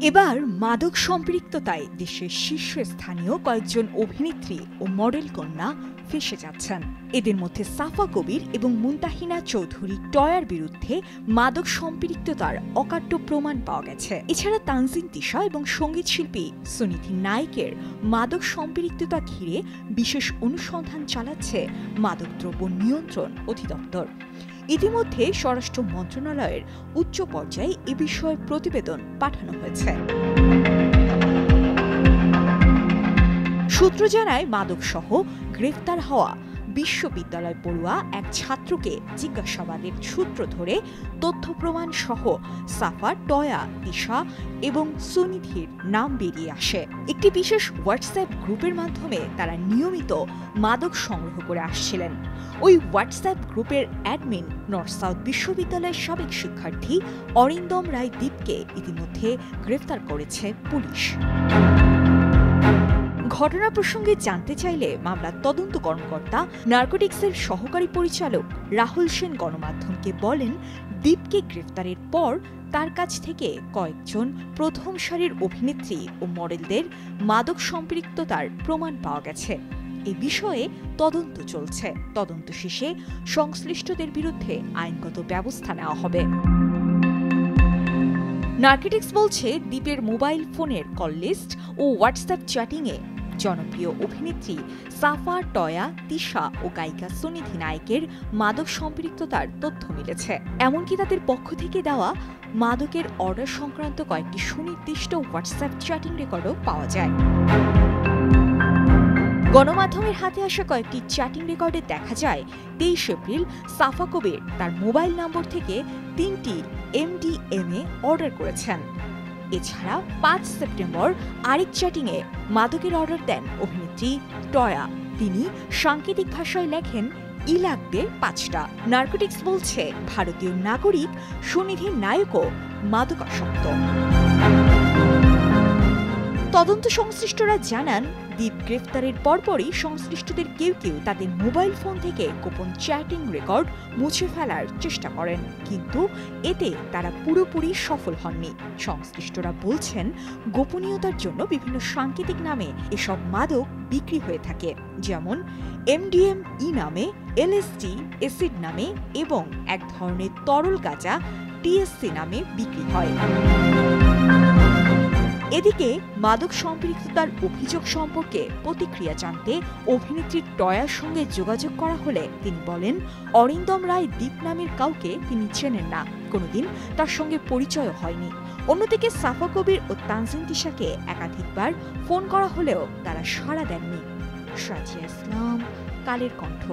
এবার মাদক সম্পৃক্ততায় দেশের শীর্ষস্থানীয় কয়েকজন অভিনেত্রী ও মডেল কন্যা ফেঁসে যাচ্ছেন। এদের মধ্যে সাফা কবির এবং মুনতাহিনা চৌধুরী টয়ার বিরুদ্ধে মাদক সম্পৃক্ততার অকাট্য প্রমাণ পাওয়া গেছে। এছাড়া তানজিন তিশা এবং সঙ্গীত শিল্পী সুনিধি নায়েকের মাদক সম্পৃক্ততা ঘিরে বিশেষ অনুসন্ধান চালাচ্ছে মাদকদ্রব্য নিয়ন্ত্রণ অধিদপ্তর। ইতিমধ্যে স্বরাষ্ট্র মন্ত্রণালয়ের উচ্চ পর্যায়ে এ বিষয়ে প্রতিবেদন পাঠানো হয়েছে। সূত্র জানায়, মাদকসহ গ্রেফতার হওয়া বিশ্ববিদ্যালয় পড়ুয়া এক ছাত্রকে জিজ্ঞাসাবাদের সূত্র ধরে তথ্য প্রমাণ সহ সাফা, টয়া, তিশা এবং সুনিধির নাম বেরিয়ে আসে। একটি বিশেষ হোয়াটসঅ্যাপ গ্রুপের মাধ্যমে তারা নিয়মিত মাদক সংগ্রহ করে আসছিলেন। ওই হোয়াটসঅ্যাপ গ্রুপের অ্যাডমিন নর্থ সাউথ বিশ্ববিদ্যালয়ের সাবেক শিক্ষার্থী অরিন্দম রায় দীপকে ইতিমধ্যে গ্রেফতার করেছে পুলিশ। ঘটনা প্রসঙ্গে জানতে চাইলে মামলার তদন্ত কর্মকর্তা নার্কোটিক্সের সহকারী পরিচালক রাহুল সেন গণমাধ্যমকে বলেন, দীপকে গ্রেফতারের পর তার কাছ থেকে কয়েকজন প্রথম সারির অভিনেত্রী ও মডেলদের মাদক সম্পৃক্ততার প্রমাণ পাওয়া গেছে। এ বিষয়ে তদন্ত চলছে। তদন্ত শেষে সংশ্লিষ্টদের বিরুদ্ধে আইনগত ব্যবস্থা নেওয়া হবে। নার্কোটিক্স বলছে, দীপের মোবাইল ফোনের কল লিস্ট ও হোয়াটসঅ্যাপ চ্যাটিংয়ে জনপ্রিয় অভিনেত্রী সাফা, টয়া, তিশা ও গায়িকা সুনিধি নায়েকের মাদক সম্পৃক্ততার তথ্য মিলেছে। এমনকি তাদের পক্ষ থেকে দেওয়া মাদকের অর্ডার সংক্রান্ত কয়েকটি সুনির্দিষ্ট হোয়াটসঅ্যাপ চ্যাটিং রেকর্ডও পাওয়া যায়। গণমাধ্যমের হাতে আসা কয়েকটি চ্যাটিং রেকর্ডে দেখা যায়, 23 এপ্রিল সাফা কবির তার মোবাইল নম্বর থেকে 3টি MDMA অর্ডার করেছেন। এছাড়া 5 সেপ্টেম্বর আরেক চ্যাটিংয়ে মাদকের অর্ডার দেন অভিনেত্রী টয়া। তিনি সাংকেতিক ভাষায় লেখেন, ই লাগবে 5টা। নার্কোটিক্স বলছে, ভারতীয় নাগরিক সুনিধি নায়কও মাদকাসক্ত। তদন্ত সংশ্লিষ্টরা জানান, দীপ গ্রেফতারের পরপরই সংশ্লিষ্টদের কেউ কেউ তাদের মোবাইল ফোন থেকে গোপন চ্যাটিং রেকর্ড মুছে ফেলার চেষ্টা করেন, কিন্তু এতে তারা পুরোপুরি সফল হননি। সংশ্লিষ্টরা বলছেন, গোপনীয়তার জন্য বিভিন্ন সাংকেতিক নামে এসব মাদক বিক্রি হয়ে থাকে, যেমন MDME নামে, LSD এসিড নামে এবং এক ধরনের তরল গাঁজা THC নামে বিক্রি হয়। এদিকে মাদক সম্পৃক্ততার অভিযোগ সম্পর্কে প্রতিক্রিয়া জানতে অভিনেত্রী টয়ার সঙ্গে যোগাযোগ করা হলে তিনি বলেন, অরিন্দম রায় দীপ নামের কাউকে তিনি চেনেন না, কোনোদিন তার সঙ্গে পরিচয় হয়নি। অন্যদিকে সাফা কবির ও তানজিন তিশাকে একাধিকবার ফোন করা হলেও তারা সাড়া দেননি। সাজিয়া ইসলাম, কালের কণ্ঠ।